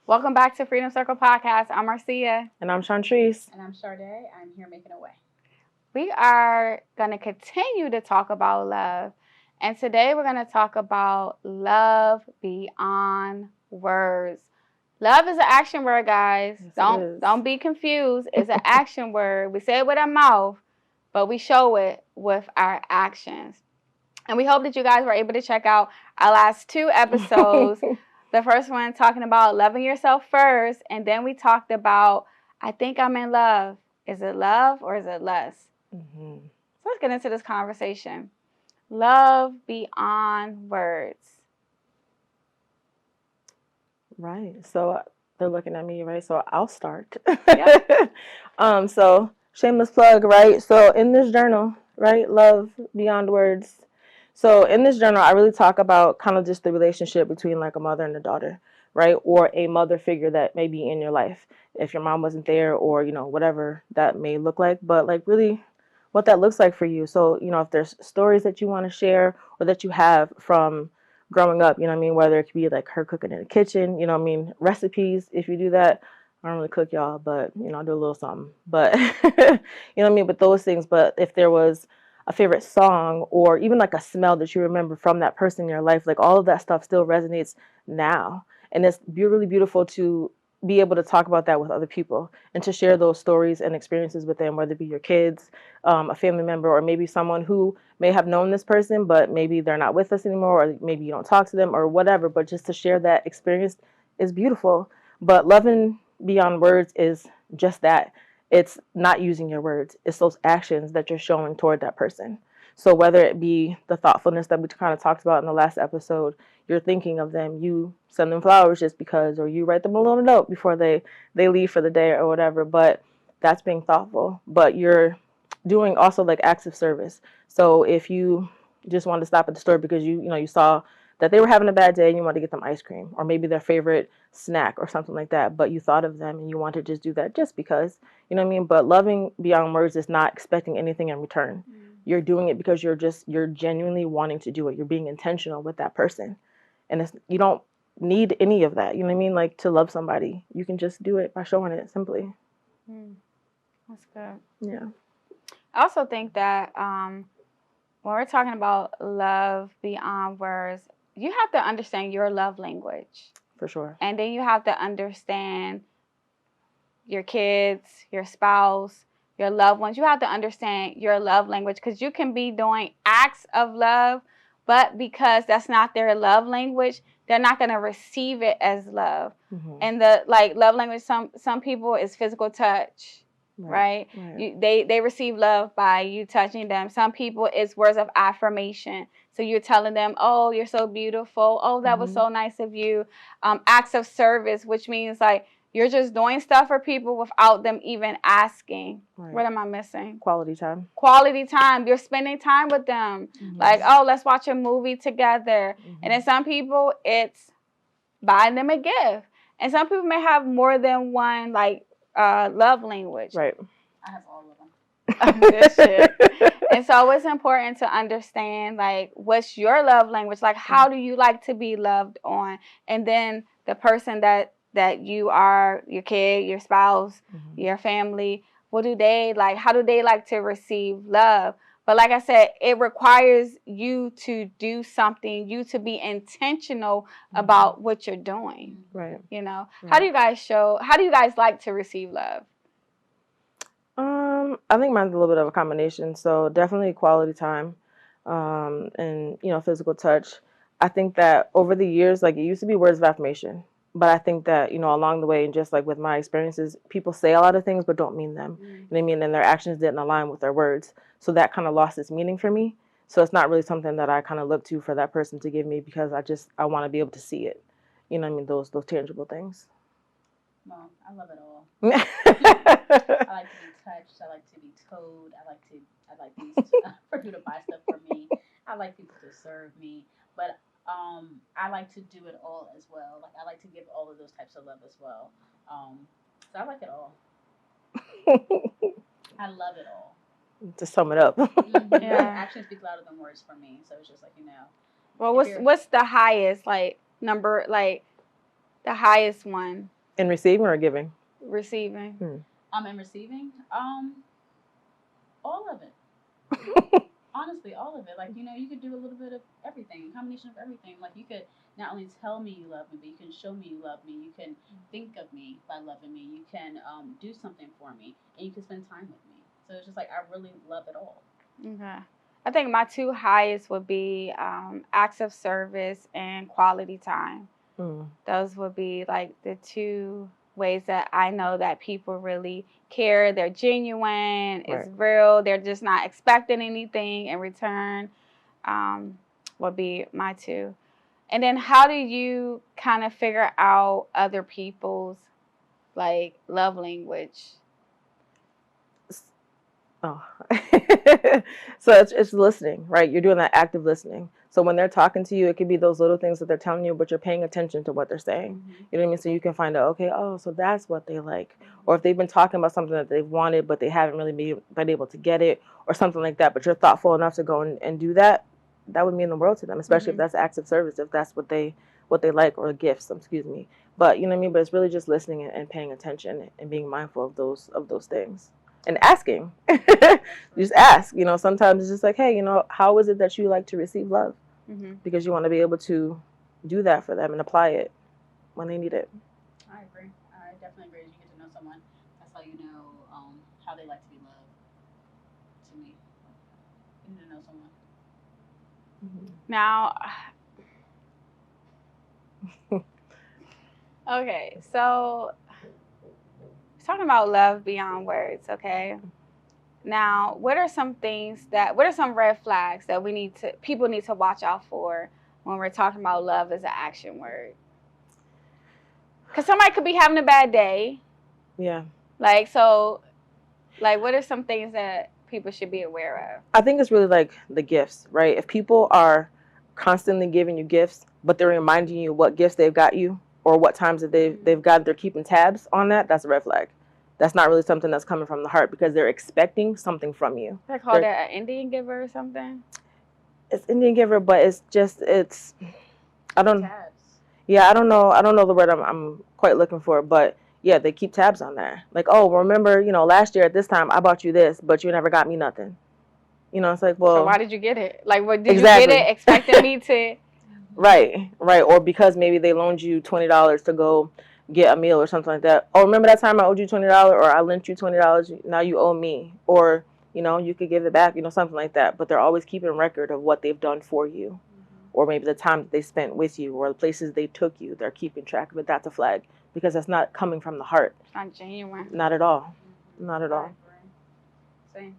Welcome back to Freedom Circle Podcast. I'm Marcia. And I'm Chantrice. And I'm Sade. I'm here making a way. We are going to continue to talk about love. And today we're going to talk about love beyond words. Love is an action word, guys. Yes, don't be confused. It's an action word. We say it with our mouth, but we show it with our actions. And we hope that you guys were able to check out our last 2 episodes. The first one talking about loving yourself first, and then we talked about, I think I'm in love. Is it love or is it lust? Mm-hmm. So let's get into this conversation. Love beyond words. Right. So they're looking at me, right? So I'll start. Yep. So shameless plug, right? So in this journal, right? Love beyond words. So in this journal, I really talk about kind of just the relationship between like a mother and a daughter, right? Or a mother figure that may be in your life. If your mom wasn't there or, whatever that may look like, but like really what that looks like for you. So, if there's stories that you want to share or that you have from growing up, whether it could be like her cooking in the kitchen, recipes, if you do that. I don't really cook, y'all, but, I do a little something. But, but those things. But if there was a favorite song or even like a smell that you remember from that person in your life, like all of that stuff still resonates now. And it's really beautiful to be able to talk about that with other people and to share those stories and experiences with them, whether it be your kids, a family member, or maybe someone who may have known this person, but maybe they're not with us anymore, or maybe you don't talk to them or whatever, but just to share that experience is beautiful. But loving beyond words is just that. It's not using your words. It's those actions that you're showing toward that person. So whether it be the thoughtfulness that we kind of talked about in the last episode, you're thinking of them, you send them flowers just because, or you write them a little note before they leave for the day or whatever, but that's being thoughtful. But you're doing also like acts of service. So if you just wanted to stop at the store because you saw that they were having a bad day and you wanted to get them ice cream or maybe their favorite snack or something like that, but you thought of them and you want to just do that just because, you know what I mean? But loving beyond words is not expecting anything in return. You're doing it because you're genuinely wanting to do it. You're being intentional with that person. And you don't need any of that, you know what I mean? Like to love somebody, you can just do it by showing it simply. That's good. Yeah. I also think that when we're talking about love beyond words, you have to understand your love language. For sure. And then you have to understand your kids, your spouse, your loved ones. You have to understand your love language because you can be doing acts of love, but because that's not their love language, they're not going to receive it as love. Mm-hmm. And the love language, some people is physical touch. Right? They receive love by you touching them. Some people it's words of affirmation. So you're telling them, oh, you're so beautiful. Oh, that was so nice of you. Acts of service, which means like you're just doing stuff for people without them even asking. Right. What am I missing? Quality time. Quality time. You're spending time with them. Like, oh, let's watch a movie together. And then some people, it's buying them a gift. And some people may have more than one, love language. Right. I have all of them. Good shit. And so it's important to understand, like, what's your love language? Like, how do you like to be loved on? And then the person that you are, your kid, your spouse, your family, what do they like? How do they like to receive love? But like I said, it requires you to do something, you to be intentional about what you're doing. Right. Right. How do you guys like to receive love? I think mine's a little bit of a combination. So definitely quality time, and, physical touch. I think that over the years, like it used to be words of affirmation, but I think that, along the way and just like with my experiences, people say a lot of things, but don't mean them. You know what I mean? And their actions didn't align with their words. So that kind of lost its meaning for me. So it's not really something that I kind of look to for that person to give me because I want to be able to see it. You know what I mean? Those tangible things. Well, I love it all. I like to be touched. I like to be told. I like for you to buy stuff for me. I like people to serve me. But I like to do it all as well. Like I like to give all of those types of love as well. So I like it all. I love it all. To sum it up. Yeah. Actions speak louder than words for me. So it's just like, Well, what's the highest number, the highest one In receiving or giving? Receiving. In receiving, all of it. Honestly, all of it. Like, you could do a little bit of everything, a combination of everything. Like, you could not only tell me you love me, but you can show me you love me. You can think of me by loving me. You can do something for me, and you can spend time with me. So it's just like I really love it all. Okay. I think my two highest would be acts of service and quality time. Those would be like the two ways that I know that people really care. They're genuine. It's real. They're just not expecting anything in return. Would be my two. And then how do you kind of figure out other people's like love language? Oh. So it's listening, right? You're doing that active listening. So when they're talking to you, it could be those little things that they're telling you, but you're paying attention to what they're saying. You know what I mean? So you can find out, okay, oh, so that's what they like. Or if they've been talking about something that they've wanted, but they haven't really been able to get it or something like that, but you're thoughtful enough to go and do that, that would mean the world to them, especially if that's acts of service, if that's what they like, or gifts, excuse me. But you know what I mean? But it's really just listening and paying attention and being mindful of those things. And asking. Just ask. Sometimes it's just like, hey, how is it that you like to receive love? Because you want to be able to do that for them and apply it when they need it. I agree. I definitely agree. You get to know someone. That's how you know how they like to be loved. To me, you need to know someone. Now, okay, so talking about love beyond words, okay? Now, what are some red flags that people need to watch out for when we're talking about love as an action word? Because somebody could be having a bad day. Yeah. Like, what are some things that people should be aware of? I think it's really like the gifts, right? If people are constantly giving you gifts, but they're reminding you what gifts they've got you or what times that they've got, they're keeping tabs on that, that's a red flag. That's not really something that's coming from the heart because they're expecting something from you. They call that an Indian giver or something? It's Indian giver, but I don't know the word I'm quite looking for, but yeah, they keep tabs on that. Like, oh, remember, last year at this time I bought you this, but you never got me nothing. It's like, well, so why did you get it? Like, what did you get it expecting me to? Right. Or because maybe they loaned you $20 to go get a meal or something like that. Oh, remember that time I owed you $20 or I lent you $20, now you owe me. Or, you could give it back, something like that. But they're always keeping record of what they've done for you. Or maybe the time that they spent with you or the places they took you. They're keeping track of it. That's a flag because that's not coming from the heart. It's not genuine. Not at all. Not at all. Same.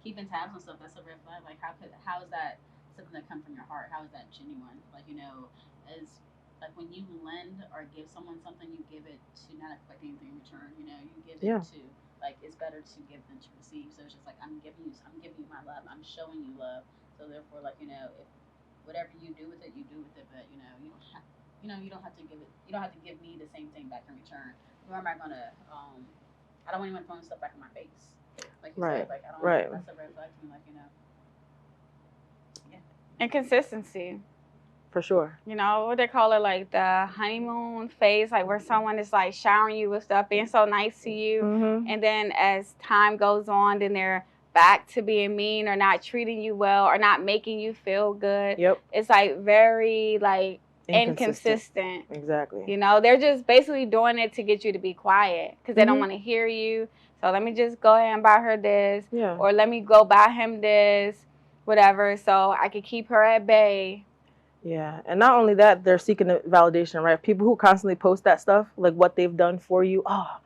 Keeping tabs on stuff, that's a red flag. Like, how is that something that comes from your heart? How is that genuine? Like, as like when you lend or give someone something, you give it to not expect anything in return. You give it to, like, it's better to give than to receive. So it's just like I'm giving you my love. I'm showing you love. So therefore, like, if whatever you do with it, you do with it. But you don't have to give it. You don't have to give me the same thing back in return. Nor am I gonna. I don't want anyone throwing stuff back in my face. Like you said, like I don't. That's a red flag to me. Like Yeah. And consistency. For sure. What they call it, like the honeymoon phase, like where someone is like showering you with stuff, being so nice to you, and then as time goes on, then they're back to being mean or not treating you well or not making you feel good. Yep. It's like very like inconsistent. Exactly. They're just basically doing it to get you to be quiet because they don't want to hear you. So let me just go ahead and buy her this, or let me go buy him this, whatever, so I could keep her at bay. Yeah, and not only that, they're seeking validation, right? People who constantly post that stuff, like what they've done for you. Tell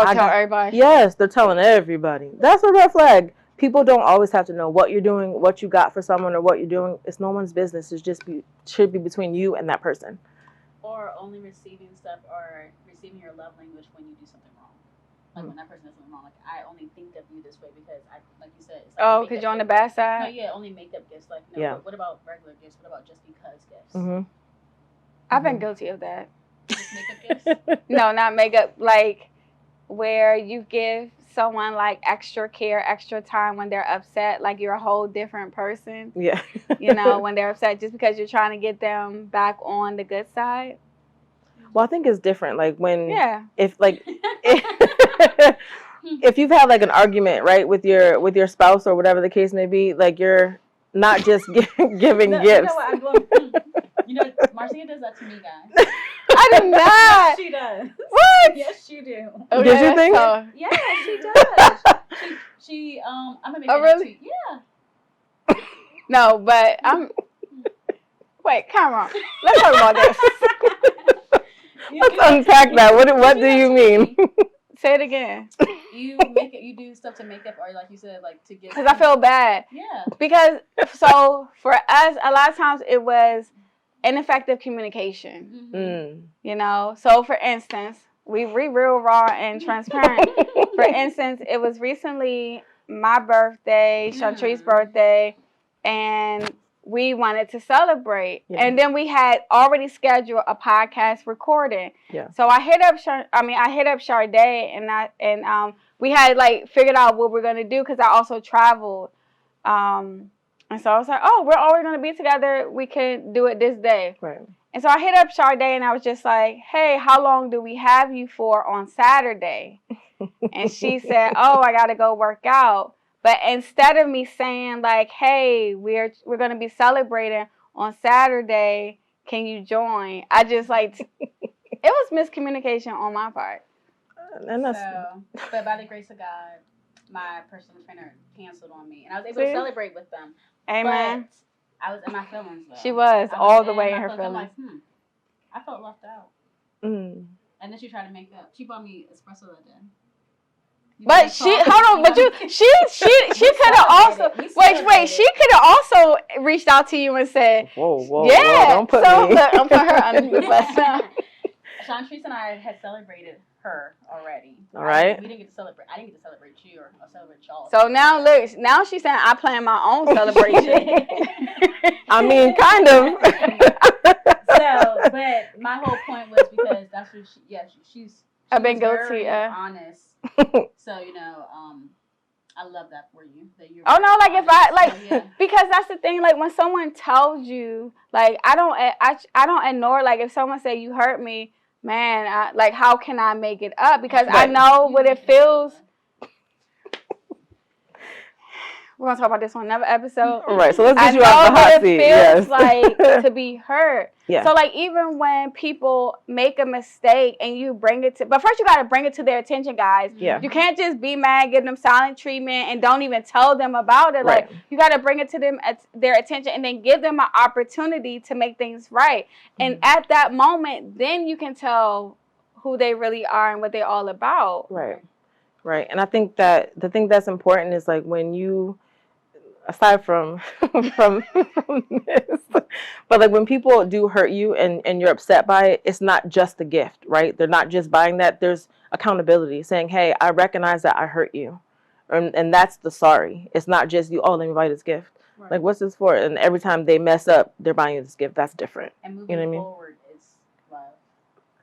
everybody. Yes, they're telling everybody. That's a red flag. People don't always have to know what you're doing, what you got for someone, or what you're doing. It's no one's business. Should be between you and that person. Or only receiving stuff or receiving your love language when you do something wrong. Like when that person does something wrong, like I only think of you this way because like you said. It's like because you're on the bad side. No, yeah, only makeup gifts. Like what about regular gifts? What about just because gifts? I've been guilty of that. Just makeup gifts? No, not makeup. Like where you give someone like extra care, extra time when they're upset, like you're a whole different person. Yeah. When they're upset, just because you're trying to get them back on the good side. Well, I think it's different. Like when, Yeah. if like, if you've had like an argument, right, with your spouse or whatever the case may be, like you're not just giving No, gifts. You know what? I'm going. You know, Marcia does that to me, guys. I do not. Yes, she does. What? Yes, you do. Okay, Did you think? so- Yeah, she does. She I'm gonna make Oh, it really? up to you. Yeah. No, but I'm. Wait, come on. Let's talk about this. Let's unpack that. What do you mean? Say it again. You make it. You do stuff to make up, or like you said, like to get. Because I feel bad. Yeah. Because, so for us, a lot of times it was ineffective communication. Mm-hmm. You know? So for instance, we real raw and transparent. For instance, it was recently my birthday, Chantrice's birthday, and we wanted to celebrate. Yeah. And then we had already scheduled a podcast recording. Yeah. So I hit up Sade and we had like figured out what we're gonna do because I also traveled. And so I was like, oh, we're always gonna be together. We can do it this day. Right. And so I hit up Sade and I was just like, hey, how long do we have you for on Saturday? And she said, oh, I gotta go work out. But instead of me saying like, hey, we're gonna be celebrating on Saturday, can you join? I just like it was miscommunication on my part. And that's but by the grace of God, my personal trainer canceled on me, and I was able to celebrate with them. Amen. But I was in my feelings though. She was all the way in her feelings. Like, I felt left out. Mm. And then she tried to make up. She bought me espresso that day. But she could have also she could have also reached out to you and said, whoa, yeah, don't put me. I'm putting her under the bus. Chantrice and I had celebrated her already. All right. We didn't get to celebrate. I didn't get to celebrate you or celebrate y'all. So now look, now she's saying I plan my own celebration. I mean, kind of. So, but my whole point was because that's what she's I've been very guilty. Honest. So I love that for you. That you're oh no, like honest. if I like So, yeah. because that's the thing. Like when someone tells you, like I don't ignore. Like if someone say you hurt me, man, like how can I make it up? Because I know what it feels. We're gonna talk about this on another episode. Right, so let's get you off the hot seat. I know what it feels like to be hurt. Yeah. So like even when people make a mistake and you bring it to, but first you gotta bring it to their attention, guys. Yeah. You can't just be mad, give them silent treatment, and don't even tell them about it. Right. Like you gotta bring it to them at their attention, and then give them an opportunity to make things right. And at that moment, then you can tell who they really are and what they're all about. Right. Right. And I think that the thing that's important is like when you, aside from this, but like when people do hurt you and you're upset by it, it's not just the gift, right? They're not just buying that. There's accountability, saying, hey, I recognize that I hurt you. And that's the sorry. It's not just you, oh, let me buy this gift. Right. Like, what's this for? And every time they mess up, they're buying you this gift. That's different. And moving you know what I mean? forward is love.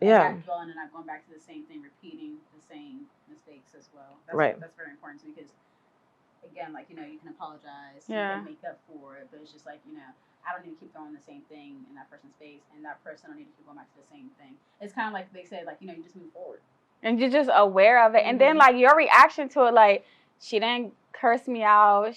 Yeah. Not dwelling and not going back to the same thing, repeating the same mistakes as well. That's very important too, because again, like, you can apologize, you can make up for it, but it's just like, I don't need to keep throwing the same thing in that person's face, and that person don't need to keep going back to the same thing. It's kind of like they said, like, you just move forward. And you're just aware of it. And then, like, your reaction to it, like, she didn't curse me out,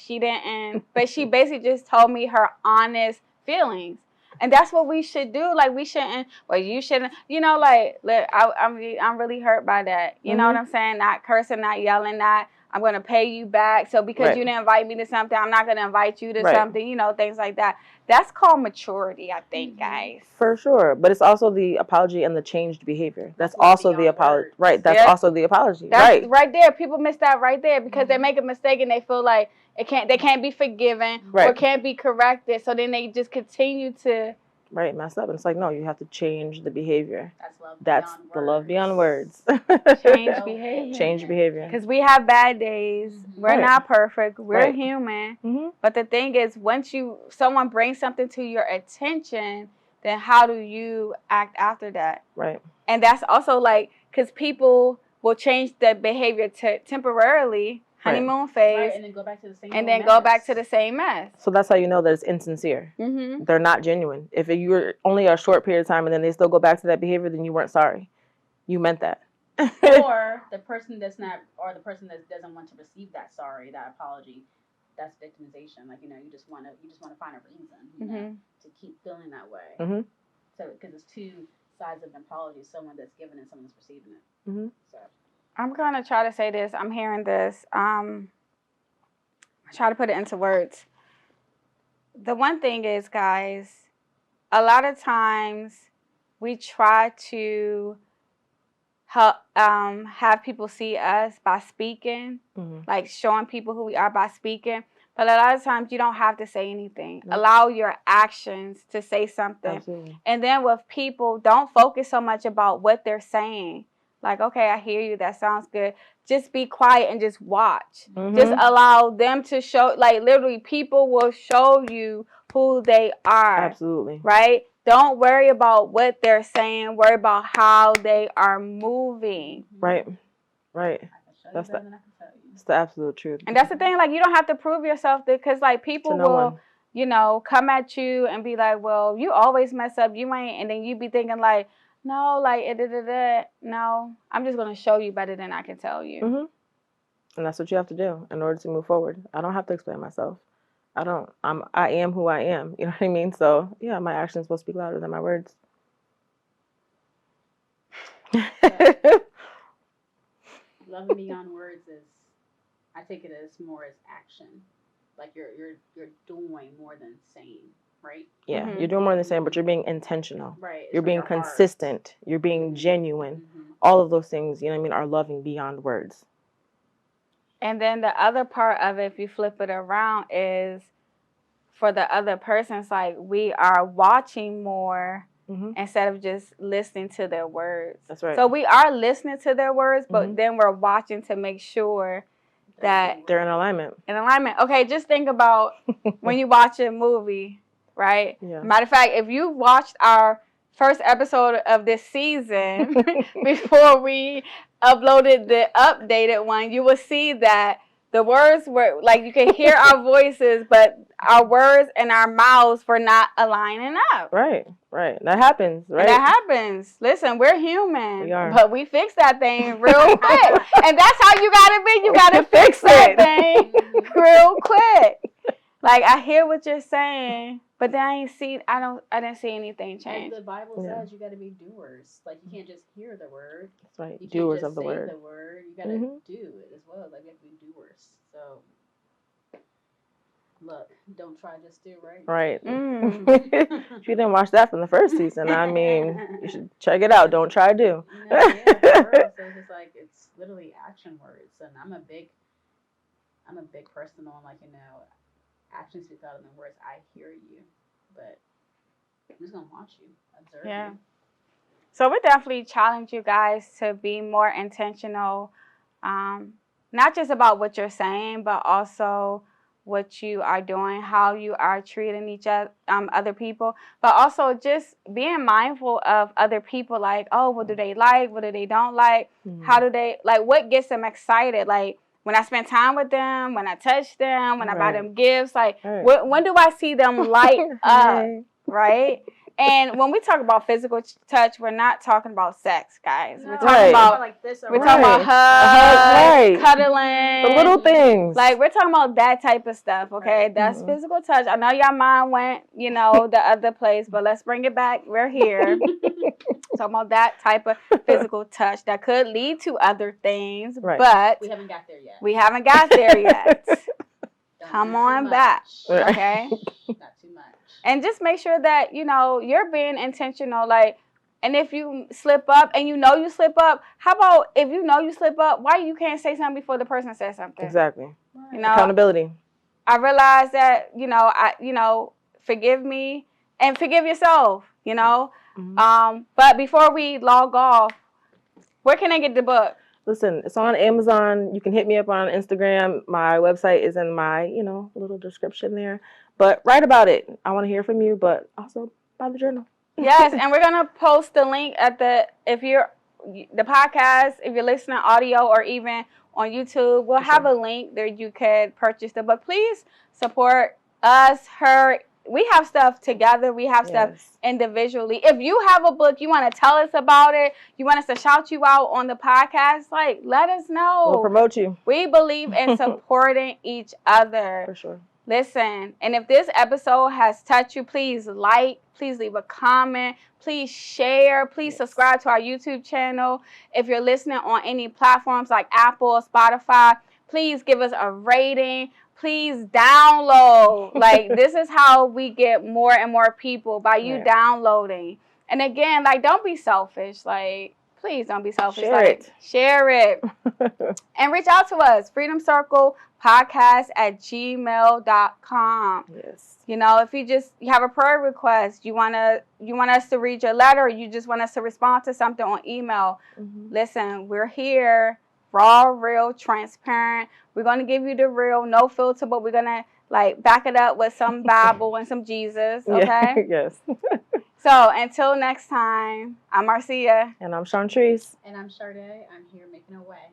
but she basically just told me her honest feelings. And that's what we should do. Like, we shouldn't, you shouldn't, like, look, I'm really hurt by that. You know what I'm saying? Not cursing, not yelling, not, I'm going to pay you back. So because you didn't invite me to something, I'm not going to invite you to something, things like that. That's called maturity, I think, guys. For sure. But it's also the apology and the changed behavior. That's also the apology. Right. That's also the apology. That's right there. People miss that right there because they make a mistake and they feel like they can't be forgiven or can't be corrected. So then they just continue to mess up. And it's like, no, you have to change the behavior. That's the love beyond words. Change behavior. Change behavior. Because we have bad days. We're not perfect. We're human. But the thing is, once someone brings something to your attention, then how do you act after that? Right. And that's also like, because people will change the behavior temporarily. honeymoon phase, Right, and then go back to the same and old then go mess. back to the same mess. So that's how you know that it's insincere. Mm-hmm. They're not genuine. If you were only a short period of time and then they still go back to that behavior, then you weren't sorry. You meant that. Or the person that's not, or the person that doesn't want to receive that sorry, that apology, that's victimization. Like, you know, you just want to find a reason, you know, to keep feeling that way. Mm-hmm. So because it's two sides of an apology, someone that's giving and someone that's receiving it. Mm-hmm. So I'm gonna try to say this. I'm hearing this. I try to put it into words. The one thing is, guys, a lot of times we try to help have people see us by speaking, like showing people who we are by speaking. But a lot of times you don't have to say anything. Nope. Allow your actions to say something. Absolutely. And then with people, don't focus so much about what they're saying. Like, okay, I hear you. That sounds good. Just be quiet and just watch. Mm-hmm. Just allow them to show, like literally people will show you who they are. Absolutely. Right? Don't worry about what they're saying. Worry about how they are moving. Right. Right. that's the It's the absolute truth. And that's the thing, like, you don't have to prove yourself because, like, people will, you know, come at you and be like, well, you always mess up. You ain't, and then you be thinking, like, no, like, no, I'm just going to show you better than I can tell you. Mm-hmm. And that's what you have to do in order to move forward. I don't have to explain myself. I am who I am. You know what I mean? So, yeah, my actions will speak louder than my words. Loving beyond words is, I take it as more as action. Like you're doing more than saying, right? Yeah, you're doing more than saying, but you're being intentional. Right. You're being consistent. You're being genuine. All of those things, you know what I mean, are loving beyond words. And then the other part of it, if you flip it around, is for the other person, it's like we are watching more instead of just listening to their words. That's right. So we are listening to their words, but then we're watching to make sure that they're in alignment. Okay, just think about when you watch a movie, right? Yeah. Matter of fact, if you watched our first episode of this season before we uploaded the updated one, you will see that the words were, like, you can hear our voices, but our words and our mouths were not aligning up. Right. That happens, right? And that happens. Listen, we're human. We are. But we fix that thing real quick. And that's how you gotta be. You gotta fix that thing real quick. Like, I hear what you're saying, but then I didn't see anything change. As the Bible says, you got to be doers. Like, you can't just hear the word. That's right. You Doers can't just of the say word. the word. You got to do it as well. Like, you have to be doers. So, look, don't try, just do, right? Right. If you didn't watch that from the first season, I mean, you should check it out. Don't try, do. Yeah, for real. So it's just like, it's literally action words. And I'm a big person on, like, you know, actions speak louder than words. I hear you, but I'm just gonna watch you, observe you. So we definitely challenge you guys to be more intentional, not just about what you're saying, but also what you are doing, how you are treating each other people, but also just being mindful of other people. Like, oh, what do they like? What do they don't like? How do they, like, what gets them excited? Like, when I spend time with them, when I touch them, when I buy them gifts, like, when do I see them light up, right? And when we talk about physical touch, we're not talking about sex, guys. We're talking about like this. We're talking about hugs, cuddling, the little things. Like, we're talking about that type of stuff, okay? That's physical touch. I know y'all mind went, you know, the other place, but let's bring it back. We're here. Talking about that type of physical touch that could lead to other things, but we haven't got there yet. We haven't got there yet. Come on back, okay? Not too much. And just make sure that, you know, you're being intentional. Like, and if you slip up and you know you slip up, how about if you know you slip up, why you can't say something before the person says something? Exactly. You know, accountability. I realize that, you know, forgive me and forgive yourself, you know. But before we log off, where can I get the book? Listen, it's on Amazon. You can hit me up on Instagram. My website is in my, you know, little description there. But write about it. I want to hear from you, but also buy the journal. Yes, and we're going to post the link if you're the podcast, if you're listening audio or even on YouTube, we'll have a link there you could purchase the book. Please support us, her. We have stuff together. We have stuff individually. If you have a book, you want to tell us about it, you want us to shout you out on the podcast, like, let us know. We'll promote you. We believe in supporting each other. For sure. Listen, and if this episode has touched you, please please leave a comment, please share, please subscribe to our YouTube channel. If you're listening on any platforms like Apple, Spotify, please give us a rating. Please download. Like, this is how we get more and more people, by you downloading. And again, like, don't be selfish. Like, please don't be selfish. Share it. And reach out to us, freedomcirclepodcast@gmail.com. Yes. You know, if you have a prayer request, you want us to read your letter, you just want us to respond to something on email. Listen, we're here. Raw, real, transparent. We're going to give you the real, no filter, but we're going to like back it up with some Bible and some Jesus, okay? Yes. So until next time, I'm Marcia. And I'm Chantrice. And I'm Sade. I'm here making a way.